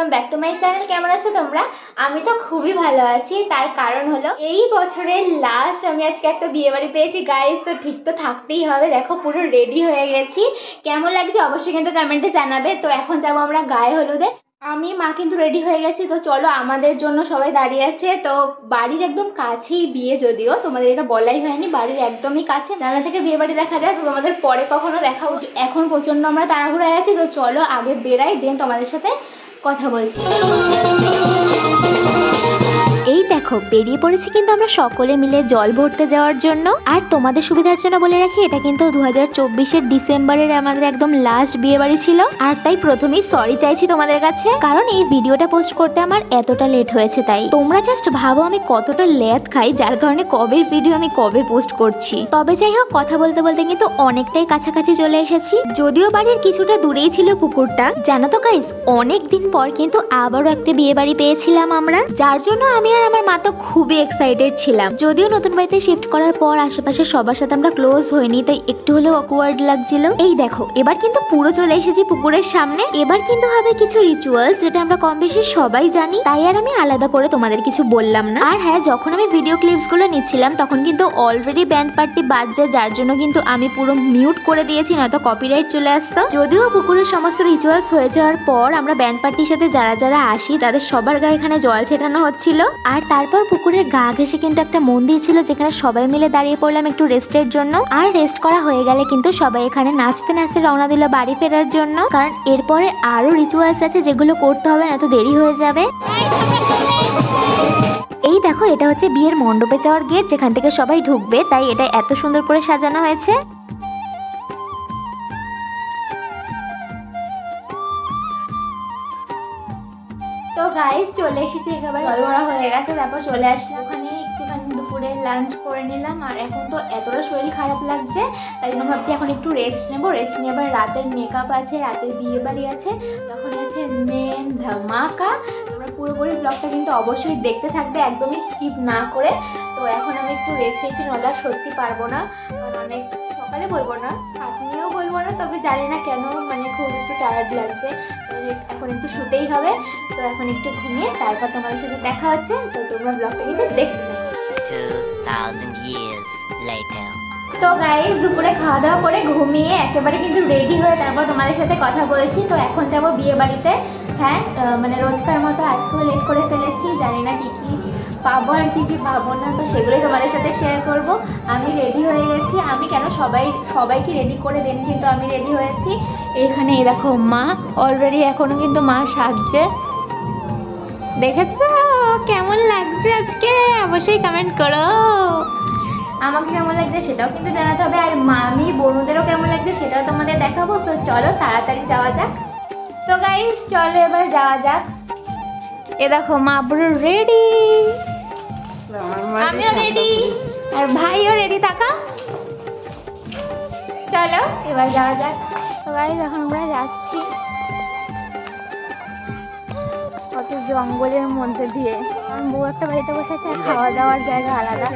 Welcome back to my channel. কেমন আছো তোমরা? আমি তো খুবই ভালো আছি। তার কারণ হলো এই বছরের লাস্ট আমি আজকে একটা বিয়ে বাড়ি পেয়েছি গাইস, তো ঠিক তো থাকতেই হবে। দেখো পুরো রেডি হয়ে গেছি, কেমন লাগছে অবশ্যই কিন্তু কমেন্টে জানাবে। তো এখন যাবো আমরা গায়ে হলুদে। আমি মা কিন্তু রেডি হয়ে গেছি, তো চলো আমাদের জন্য সবাই দাঁড়িয়ে আছে। তো বাড়ির একদম কাছেই বিয়ে, যদিও তোমাদের এটা বলাই হয়নি, বাড়ির একদমই কাছে, জানলা থেকে বিয়ে বাড়ি দেখা যায়। তো তোমাদের পরে কখনো দেখা উচিত। এখন প্রচন্ড আমরা তাড়াহুড়ায় আছি, তো চলো আগে বেরাই, দেন তোমাদের সাথে কথা বলছি। এই দেখো বেরিয়ে পড়েছি কিন্তু আমরা সকলে মিলে জল ভরতে যাওয়ার জন্য। আর তোমাদের সুবিধার জন্য বলে রাখি, এটা কিন্তু 2024-এর ডিসেম্বরের আমাদের একদম লাস্ট বিয়ে বাড়ি ছিল। আর তাই প্রথমেই সরি চাইছি তোমাদের কাছে, কারণ এই ভিডিওটা পোস্ট করতে আমার এতটা লেট হয়েছে। তাই তোমরা জাস্ট ভাবো আমি কতটা লেট খাই, যার কারণে কবের ভিডিও আমি কবে পোস্ট করছি। তবে যাই হোক, কথা বলতে বলতে কিন্তু অনেকটাই কাছাকাছি চলে এসেছি। যদিও বাড়ির কিছুটা দূরেই ছিল পুকুরটা। জানো তো গাইস, অনেক দিন পর কিন্তু আবারও একটা বিয়ে বাড়ি পেয়েছিলাম আমরা, যার জন্য আমি আর আমার মা তো খুবই এক্সাইটেড ছিলাম। যদিও নতুন বাড়িতে শিফট করার পর আশেপাশে সবার সাথে আমরা ক্লোজ হইনি, তাই একটু হলেও অকওয়ার্ড লাগছিল। এই দেখো এবার কিন্তু পুরো চলে এসেছি পুকুরের সামনে। এবার কিন্তু হবে কিছু রিচুয়ালস, যেটা আমরা কম বেশি সবাই জানি, তাই আর আমি আলাদা করে তোমাদের কিছু বললাম না। আর হ্যাঁ, যখন আমি ভিডিও ক্লিপস গুলো নিচ্ছিলাম তখন কিন্তু অলরেডি ব্যান্ড পার্টি বাজছে, যার জন্য কিন্তু আমি পুরো মিউট করে দিয়েছি, নয়তো কপিরাইট চলে আসতো। যদিও পুকুরের সমস্ত রিচুয়ালস হয়ে যাওয়ার পর আমরা ব্যান্ড পার্টির সাথে যারা যারা আসি তাদের সবার গায়ে এখানে জল ছেটানো হচ্ছিল। আর তারপর পুকুরের গা ঘেঁষে কিন্তু একটা মন্দির ছিল, যেখানে সবাই মিলে দাঁড়িয়ে পড়লাম একটু রেস্টের জন্য। আর রেস্ট করা হয়ে গেলে কিন্তু সবাই এখানে নাচতে নাচতে রওনা দিল বাড়ি ফেরার জন্য, কারণ এরপরে আরো রিচুয়ালস আছে যেগুলো করতে হবে, না তো দেরি হয়ে যাবে। এই দেখো এটা হচ্ছে বিয়ের মণ্ডপে যাওয়ার গেট, যেখান থেকে সবাই ঢুকবে, তাই এটা এত সুন্দর করে সাজানো হয়েছে। তো গাইস চলে এসেছি, একেবারে জল ভরা হয়ে গেছে। তারপর চলে আসলাম ওখানে, একটুখানি দুপুরে লাঞ্চ করে নিলাম। আর এখন তো এতটা শরীর খারাপ লাগছে, তাই জন্য ভাবছি এখন একটু রেস্ট নেবো। রেস্ট নিয়ে আবার রাতের মেকআপ আছে, রাতের বিয়ে বাড়ি আছে, তখন আছে মেন ধামাকা। তোমরা পুরোপুরি ব্লগটা কিন্তু অবশ্যই দেখতে থাকবে, একদমই স্কিপ না করে। তো এখন আমি একটু রেস্ট নিয়েছি, নলা সত্যি পারবো না, কারণ অনেক সকালে বলবো না, হাত নিয়েও বলবো না, তবে জানি না কেন মানে খুব একটু টায়ার্ড লাগছে, এখন একটু শুতেই হবে। তো এখন একটু ঘুমিয়ে তারপর তোমাদের সাথে দেখা হচ্ছে। তো তোমরা ব্লগটা কিন্তু দেখতে থাকো। 2000 years later. তো গাইস দুপুরে খাওয়া দাওয়া করে ঘুমিয়ে একেবারে কিন্তু রেডি হয়ে তারপর তোমাদের সাথে কথা বলছি। তো এখন যাবো বিয়ে বাড়িতে। হ্যাঁ, মানে রোজকার মতো আজকেও লেট করে ফেলেছি, জানি না কি কি পাবো আর কি কি পাবো না, তো সেগুলোই তোমাদের সাথে শেয়ার করব। আমি রেডি হয়ে গেছি, আমি কেন সবাইকে রেডি করে দেন, কিন্তু আমি রেডি হয়েছি। এখানে এই দেখো মা অলরেডি, এখনো কিন্তু মা সাজছে। দেখেছো কেমন লাগছে আজকে? অবশ্যই কমেন্ট করো, আমাকে কেমন লাগছে সেটাও কিন্তু জানাতে হবে। আর মামি বোনদেরও কেমন লাগছে সেটাও তোমাদের দেখাবো। তো চলো তাড়াতাড়ি যাওয়া যাক। তো গাইস চলো এবার যাওয়া যাক। এ দেখো মা পুরো রেডি, আমিও রেডি, আর ভাইও রেডি থাকা। চলো এবার যাওয়া যাক। তো গাইস এখন আমরা যাচ্ছি কত জঙ্গলের মধ্যে দিয়ে, কারণ বউ একটা বাড়িতে বসেছে, খাওয়া দাওয়ার জায়গা আলাদা।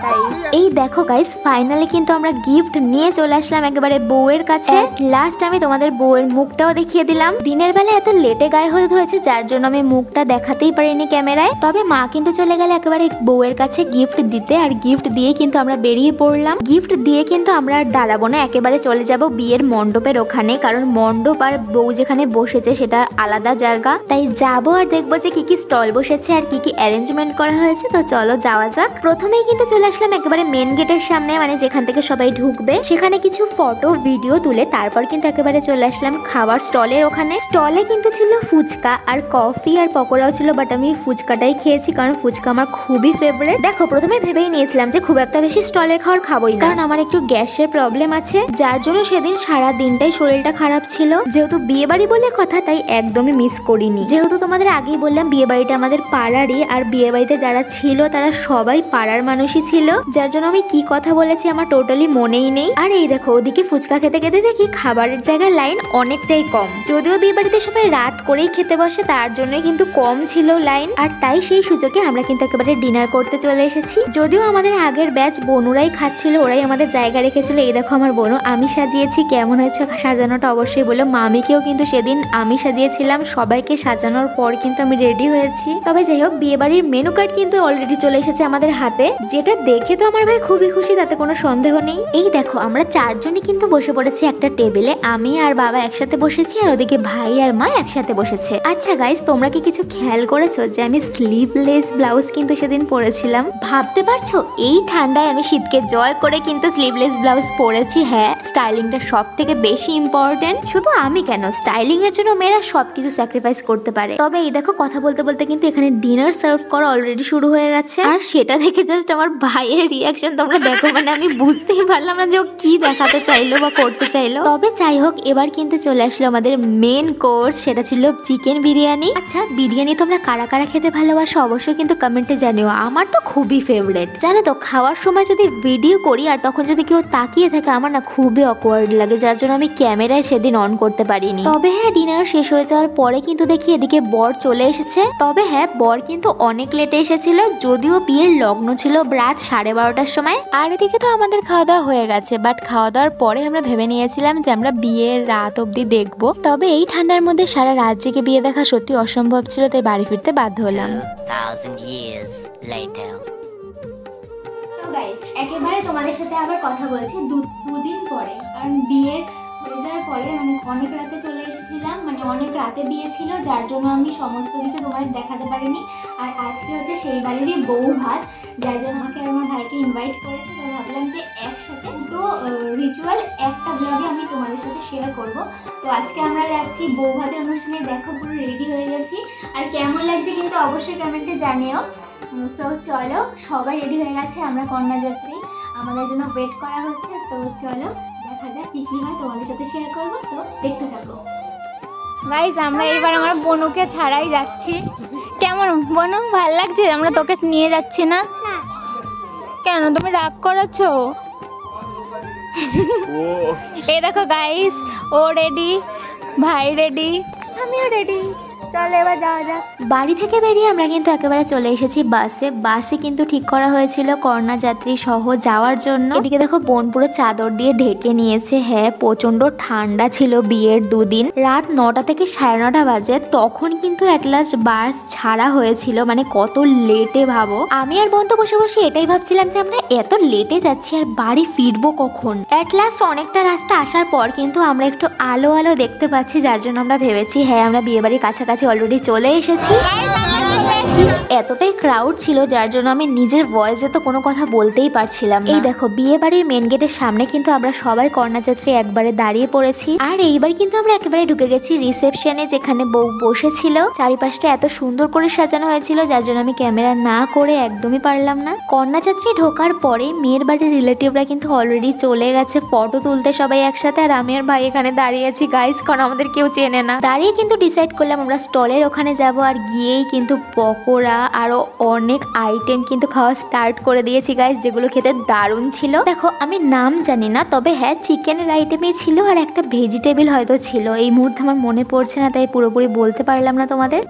তাই এই দেখো গাইস ফাইনালি কিন্তু আমরা গিফট নিয়ে চলে আসলাম একেবারে বউয়ের কাছে। লাস্ট আমি তোমাদের বউয়ের মুখটাও দেখিয়ে দিলাম। দিনের বেলা এত লেটে গায়ে হলুদ হয়েছে, যার জন্য আমি মুখটা দেখাতেই পারিনি ক্যামেরায়। তবে মা কিন্তু চলে গেলে একেবারে বউয়ের কাছে গিফট দিতে, আর গিফট দিয়ে কিন্তু আমরা বেরিয়ে পড়লাম। গিফট দিয়ে কিন্তু আমরা আর দাঁড়াবো না, একেবারে চলে যাব বিয়ের মণ্ডপের ওখানে, কারণ মণ্ডপ আর বউ যেখানে বসেছে সেটা আলাদা জায়গা। তাই যাবো আর দেখবো যে কি কি স্টল বসেছে আর কি কি অ্যারেঞ্জমেন্ট করা হয়েছে। তো চলো যাওয়া যাক। প্রথমেই কিন্তু চলে আসলাম একেবারে মেন গেটের সামনে, মানে যেখান থেকে সবাই ঢুকবে। সেখানে কিছু ফটো ভিডিও তুলে তারপর কিন্তু একেবারে চলে আসলাম খাবার স্টলের ওখানে। স্টলে কিন্তু ছিল ফুচকা আর কফি আর পকোড়াও ছিল, বাট আমি ফুচকাটাই খেয়েছি, কারণ ফুচকা আমার খুবই ফেভারিট। দেখো প্রথমে ভেবেই নিয়েছিলাম যে খুব একটা বেশি স্টলের খাবার খাবোই না, কারণ আমার একটু গ্যাসের প্রবলেম আছে, যার জন্য সেদিন সারা দিনটাই শরীরটা খারাপ ছিল। যেহেতু বিয়ে বাড়ি বলে কথা, তাই একদমই মিস করিনি। যেহেতু তোমাদের আগেই বললাম বিয়ে বাড়িটা আমাদের পাড়ারই, আর বিয়ে বাড়িতে যারা ছিল তারা সবাই পাড়ার মানুষই ছিল, যার জন্য আমি কি কথা বলেছি আমার টোটালি মনেই নেই। আর এই দেখো ওদিকে ফুচকা খেতে খেতে দেখি খাবারের জায়গায় লাইন অনেকটাই কম। যদিও বিয়ে বাড়িতে সবাই রাত করেই খেতে বসে, তার জন্যই কিন্তু কম ছিল লাইন। আর তাই সেই সুযোগে আমরা কিন্তু একেবারে ডিনার করতে চলে এসেছি। যদিও আমাদের আগের ব্যাচ বনুরাই খাচ্ছিল, ওরাই আমাদের জায়গা রেখেছিল। এই দেখো আমার বোনু, আমি সাজিয়েছি, কেমন হয়েছে সাজানোটা অবশ্যই বলো। মামিকেও কিন্তু সেদিন আমি সাজিয়েছিলাম। সবাইকে সাজানোর পর কিন্তু আমি রেডি হয়েছি। তবে যাই হোক, বিয়ে বাড়ির মেনু কার্ড কিন্তু অলরেডি চলে এসেছে আমাদের হাতে, যেটা দেখে তো আমার ভাই খুবই খুশি, তাতে কোনো সন্দেহ নেই। এই দেখো আমরা চারজনই কিন্তু বসে পড়েছি একটা টেবিলে। আমি আর বাবা একসাথে বসেছি, আর ওদিকে ভাই আর মা একসাথে বসেছে। আচ্ছা গাইস, তোমরা কি কিছু খেয়াল করেছো যে আমি স্লিভলেস ব্লাউজ কিন্তু সেদিন পরেছিলাম? ভাবতে পারছো এই ঠান্ডায় আমি শীতকে জয় করে কিন্তু স্লিভলেস ব্লাউজ পরেছি। হ্যাঁ, স্টাইলিংটা সব থেকে বেশি ইম্পর্টেন্ট। শুধু আমি কেন, স্টাইলিং এর জন্য মেয়েরা সবকিছু স্যাক্রিফাইস করতে পারে। তবে এই দেখো কথা বলতে বলতে কিন্তু এখানে ডিনার সার্ভ করা অলরেডি শুরু হয়ে গেছে। আর সেটা দেখে জাস্ট আমার ভাইয়ের রিয়াকশন তোমরা দেখো, মানে আমি বুঝতেই পারলাম না যে ও কি দেখাতে চাইলো বা করতে চাইলো। তবে যাই হোক, এবার কিন্তু চলে আসলো আমাদের মেন কোর্স, সেটা ছিল চিকেন বিরিয়ানি। আচ্ছা, বিরিয়ানি তোমরা কারা কারা খেতে ভালোবাসো অবশ্যই কিন্তু কমেন্টে জানিও। আমার তো খুবই ফেভারিট। জানো তো, খাওয়ার সময় যদি ভিডিও করি আর তখন যদি কেউ তাকিয়ে থাকে আমার না খুবই অকওয়ার্ড লাগে, যার জন্য আমি ক্যামেরায় সেদিন অন করতে পারিনি। তবে হ্যাঁ, ডিনার শেষ হয়ে যাওয়ার পরে কিন্তু দেখি এদিকে বর চলে এসেছে। তবে হ্যাঁ, বর কিন্তু অনেক লেটে এসেছিল, যদিও বিয়ের লগ্ন ছিল রাত 12:30টার সময়। আর এদিকে তো আমাদের খাওয়া দাওয়া হয়ে গেছে, বাট খাওয়া দাওয়ার পরে আমরা ভেবে নিয়েছিলাম যে আমরা বিয়ের রাত অবধি দেখবো। তবে এই ঠান্ডার মধ্যে সারা রাত জেগে বিয়ে দেখা সত্যি অসম্ভব ছিল, তাই বাড়ি ফিরতে বাধ্য হলাম। 2,000 years later. একেবারে তোমাদের সাথে আবার কথা বলছি দুদিন পরে, কারণ বিয়ের হয়ে যাওয়ার পরে আমি অনেক রাতে চলে এসেছিলাম, মানে অনেক রাতে বিয়ে ছিল, যার জন্য আমি সমস্ত কিছু তোমাদের দেখাতে পারিনি। আর আজকে হচ্ছে সেই বাড়িরই বউ ভাত, যার জন্য আমাকে আর আমার ভাইকে ইনভাইট করেছে। তো ভাবলাম যে একসাথে দুটো রিচুয়াল একটা ব্লগে আমি তোমাদের সাথে শেয়ার করব। তো আজকে আমরা যাচ্ছি বউ ভাতের অনুষ্ঠানে, দেখো পুরো রেডি হয়ে গেছি। আর কেমন লাগছে কিন্তু অবশ্যই কমেন্টে জানিও। তো চলো, সবাই রেডি হয়ে গেছে, আমরা কন্যাযাত্রী, আমাদের জন্য ওয়েট করা হচ্ছে। তো চলো দেখা যাক কি কি হয়, তোমাদের সাথে শেয়ার করবো। তো দেখতে থাকো গাইস। আমরা এবার আমার বনুকে ছাড়াই যাচ্ছি। কেমন বনু, ভালো লাগছে? আমরা তোকে নিয়ে যাচ্ছি না কেন? তুমি রাগ করাচ্ছো? এই দেখো গাইস, ও রেডি, ভাই রেডি, আমিও রেডি। চলো এবার যাওয়া যাক। বাড়ি থেকে বেরিয়ে আমরা কিন্তু একেবারে চলে এসেছি বাসে। বাসে কিন্তু ঠিক করা হয়েছিল কন্যাযাত্রী সহ যাওয়ার জন্য। এদিকে দেখো বোন পুরো চাদর দিয়ে ঢেকে নিয়েছে। হ্যাঁ, প্রচন্ড ঠান্ডা ছিল বিয়ের দুদিন। রাত 9টা থেকে 9:30 বাজে, তখন কিন্তু অ্যাটলাস্ট বাস ছাড়া হয়েছিল। মানে কত লেটে ভাবো। আমি আর বোন তো বসে বসে এটাই ভাবছিলাম যে আমরা এত লেটে যাচ্ছি আর বাড়ি ফিরবো কখন। অ্যাটলাস্ট অনেকটা রাস্তা আসার পর কিন্তু আমরা একটু আলো আলো দেখতে পাচ্ছি, যার জন্য আমরা ভেবেছি হ্যাঁ আমরা বিয়ে বাড়ির কাছাকাছি অলরেডি চলে এসেছি। ঠিক এতটাই ক্রাউড ছিল যার জন্য আমি নিজের ভয়েসে তো কোনো কথা বলতেই পারছিলাম না। এই দেখো বিয়ে বাড়ির মেন গেটের সামনে কিন্তু আমরা সবাই কন্যাযাত্রী একবারে দাঁড়িয়ে পড়েছি। আর এইবার কিন্তু আমরা একেবারে ঢুকে গেছি রিসেপশনে, যেখানে বউ বসেছিল। চারিপাশটা এত সুন্দর করে সাজানো হয়েছিল যার জন্য আমি ক্যামেরা না করে একদমই পারলাম না। কন্যাযাত্রী ঢোকার পরে মেয়ের বাড়ির রিলেটিভরা কিন্তু অলরেডি চলে গেছে ফটো তুলতে সবাই একসাথে। আর আমি আর ভাই এখানে দাঁড়িয়ে আছি গাইস, কারণ আমাদের কেউ চেনে না। দাঁড়িয়ে কিন্তু ডিসাইড করলাম আমরা স্টলের ওখানে যাব। আর গিয়েই কিন্তু পকোড়া আরো অনেক আইটেম কিন্তু খাওয়া স্টার্ট করে দিয়েছি গাইস, যেগুলো খেতে দারুণ ছিল। দেখো আমি নাম জানি না, তবে হ্যাঁ চিকেনের আইটেমই ছিল আর একটা ভেজিটেবল হয়তো ছিল। এই মুহূর্তে আমার মনে পড়ছে না, তাই পুরোপুরি বলতে পারলাম না তোমাদের।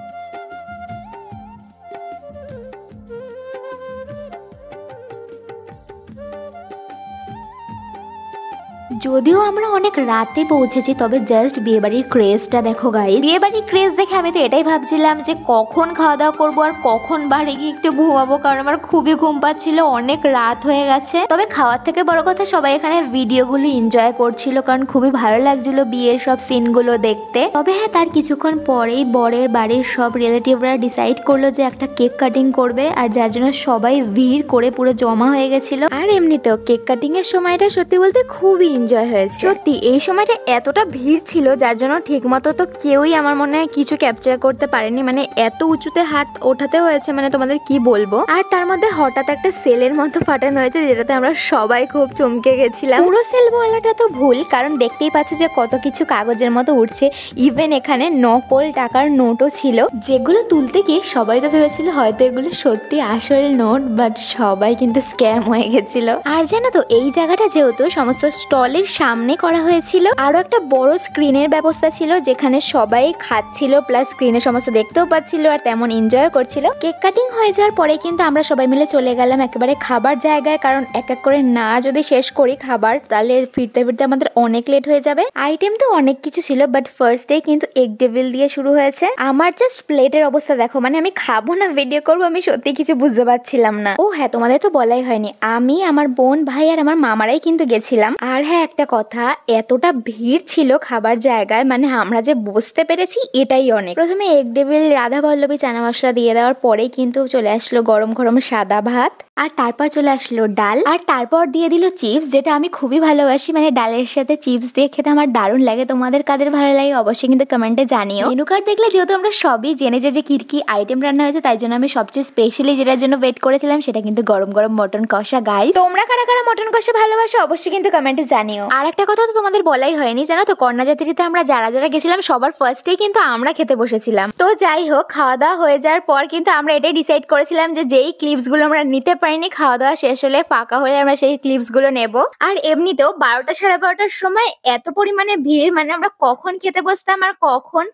যদিও আমরা অনেক রাতে পৌঁছেছি, তবে জাস্ট বিয়েবাড়ির ক্রেজটা দেখো গাইস। বিয়েবাড়ির ক্রেজ দেখে আমি তো এটাই ভাবছিলাম যে কখন খাওয়া দাওয়া করবো আর কখন বাড়ি গিয়ে একটু ঘুমাবো, কারণ আমার খুবই ঘুম পাচ্ছিল, অনেক রাত হয়ে গেছে। তবে খাওয়ার থেকে বড় কথা সবাই এখানে ভিডিওগুলো এনজয় করছিল, কারণ খুবই ভালো লাগছিল বিয়ের সব সিনগুলো দেখতে। তবে হ্যাঁ, তার কিছুক্ষণ পরেই বরের বাড়ির সব রিলেটিভরা ডিসাইড করলো যে একটা কেক কাটিং করবে, আর যার জন্য সবাই ভিড় করে পুরো জমা হয়ে গেছিল। আর এমনিতেও কেক কাটিং এর সময়টা সত্যি বলতে খুবই এনজয় হয়েছে। সত্যি এই সময়টা এতটা ভিড় ছিল যার জন্য ঠিকমতো তো কেউই আমার মনে হয় কিছু ক্যাপচার করতে পারেনি, মানে এত উঁচুতে হাত ওঠাতে হয়েছে, মানে তোমাদের কি বলবো। আর তার মধ্যে হঠাৎ একটা সেলের মতো ফাটানো হয়েছে যেটাতে আমরা সবাই খুব চমকে গেছিলাম। পুরো সেল বলাটা তো ভুল, কারণ দেখতেই পাচ্ছ যে কত কিছু কাগজের মতো উঠছে। ইভেন এখানে নকল টাকার নোটও ছিল, যেগুলো তুলতে গিয়ে সবাই তো ভেবেছিল হয়তো এগুলো সত্যি আসল নোট, বাট সবাই কিন্তু স্ক্যাম হয়ে গেছিল। আর জানো তো এই জায়গাটা যেহেতু সমস্ত স্টলের সামনে করা হয়েছিল, আরো একটা বড় স্ক্রিনের ব্যবস্থা ছিল যেখানে সবাই খাচ্ছিল, প্লাস স্ক্রিনে সমস্ত দেখতেও পাচ্ছিল আর তেমন এনজয় করছিল। কেক কাটিং হয়ে যাওয়ার পরে কিন্তু আমরা সবাই মিলে চলে গেলাম একেবারে খাবার জায়গায়, কারণ এক এক করে না যদি শেষ করি খাবার তাহলে ফিরতে ফিরতে আমাদের অনেক লেট হয়ে যাবে। আইটেম তো অনেক কিছু ছিল, বাট ফার্স্টেই কিন্তু এগ ডেভিল দিয়ে শুরু হয়েছে। আমার জাস্ট প্লেটের অবস্থা দেখো, মানে আমি খাবো না ভিডিও করবো, আমি সত্যি কিছু বুঝতে পারছিলাম না। ও হ্যাঁ, তোমাদের তো বলাই হয়নি, আমি, আমার বোন, ভাই আর আমার মামারাই কিন্তু গেছিলাম। আর হ্যাঁ, একটা কথা, এতটা ভিড় ছিল খাবার জায়গায়, মানে আমরা যে বসতে পেরেছি এটাই অনেক। প্রথমে এগ ডেভিল, রাধা পল্লবী চানা মশলা দিয়ে দেওয়ার পরেই কিন্তু চলে আসলো গরম গরম সাদা ভাত, আর তারপর চলে আসলো ডাল, আর তারপর দিয়ে দিল চিপস, যেটা আমি খুবই ভালোবাসি, মানে ডালের সাথে চিপস দিয়ে খেতে আমার দারুণ লাগে। তোমাদের কাদের ভালো লাগে অবশ্যই কিন্তু কমেন্টে জানিও। মেনু কার্ড দেখলে যেহেতু আমরা সবই জেনে যে কি কি আইটেম রান্না হয়েছে, তাই জন্য আমি সবচেয়ে স্পেশালি যেটার জন্য ওয়েট করেছিলাম সেটা কিন্তু গরম গরম মটন কষা। গাইস, তোমরা কারা কারা মটন কষা ভালোবাসো অবশ্যই কিন্তু কমেন্টে জানিও। আর একটা কথা তো তোমাদের বলাই হয়নি, জানো তো কন্যাযাত্রীতে আমরা যারা যারা গেছিলাম সবার ফার্স্টেই কিন্তু আমরা খেতে বসেছিলাম। তো যাই হোক, খাওয়া দাওয়া হয়ে যাওয়ার পর কিন্তু আমরা এটাই ডিসাইড করেছিলাম যে যেই ক্লিপস গুলো আমরা নিতে পারিনি, খাওয়া দাওয়া শেষ হলে ফাঁকা হলে আমরা সেই ক্লিপস গুলো নেব। আর এমনিতেও 12টা সাড়ে 12টার সময় এত পরিমাণে ভিড়, মানে আমরা কখন খেতে বসতাম আর কখন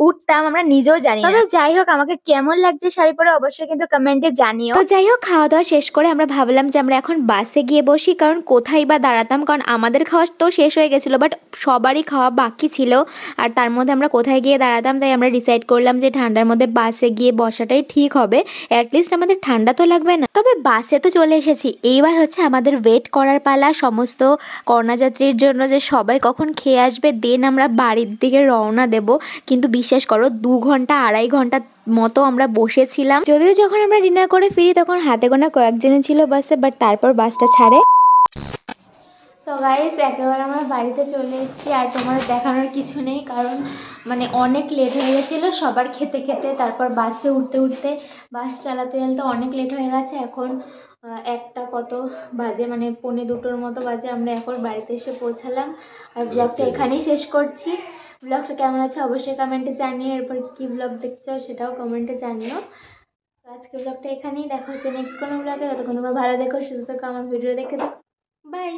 উঠতাম আমরা নিজেও জানি না। তবে যাই হোক, আমাকে কেমন লাগছে শাড়ি পরে অবশ্যই কিন্তু কমেন্টে জানিও। তো যাই হোক, খাওয়া দাওয়া শেষ করে আমরা ভাবলাম যে আমরা এখন বাসে গিয়ে বসি, কারণ কোথায় বা দাঁড়াতাম, কারণ আমাদের খাওয়া তো শেষ হয়ে গেছিল বাট সবারই খাওয়া বাকি ছিল, আর তার মধ্যে আমরা কোথায় গিয়ে দাঁড়াতাম। তাই আমরা ডিসাইড করলাম যে ঠান্ডার মধ্যে বাসে গিয়ে বসাটাই ঠিক হবে, অ্যাটলিস্ট আমাদের ঠান্ডা তো লাগবে না। তবে বাসে তো চলে এসেছি, এইবার হচ্ছে আমাদের ওয়েট করার পালা সমস্ত কন্যাযাত্রীর জন্য, যে সবাই কখন খেয়ে আসবে, দেন আমরা বাড়ির দিকে রওনা দেব। কিন্তু বিশ্বাস করো 2 ঘন্টা 2.5 ঘন্টা মতো আমরা বসেছিলাম। যদিও যখন আমরা ডিনার করে ফিরি তখন হাতে গোনা কয়েকজনই ছিল বাসে, বাট তারপর বাসটা ছাড়ে। তো গাইস, একেবারে আমরা বাড়িতে চলে এসেছি, আর তোমাদের দেখানোর কিছু নেই, কারণ মানে অনেক লেট হয়ে গেছিলো সবার খেতে খেতে, তারপর বাসে উঠতে উঠতে, বাস চালাতে চালাতে অনেক লেট হয়ে গেছে। এখন একটা কত বাজে, মানে 1:45 মতো বাজে, আমরা এখন বাড়িতে এসে পৌঁছালাম। আর ব্লগটা এখানেই শেষ করছি। ব্লগটা কেমন আছে অবশ্যই কমেন্টে জানিও, এরপর কী ব্লগ দেখতে চাও সেটাও কমেন্টে জানিও। তো আজকে ব্লগটা এখানেই, দেখা হচ্ছে নেক্সট কোনো ব্লগে। ততক্ষণ তোমরা ভালো দেখো, সুস্থ থাকো, আমার ভিডিও দেখে দেখো, বাই।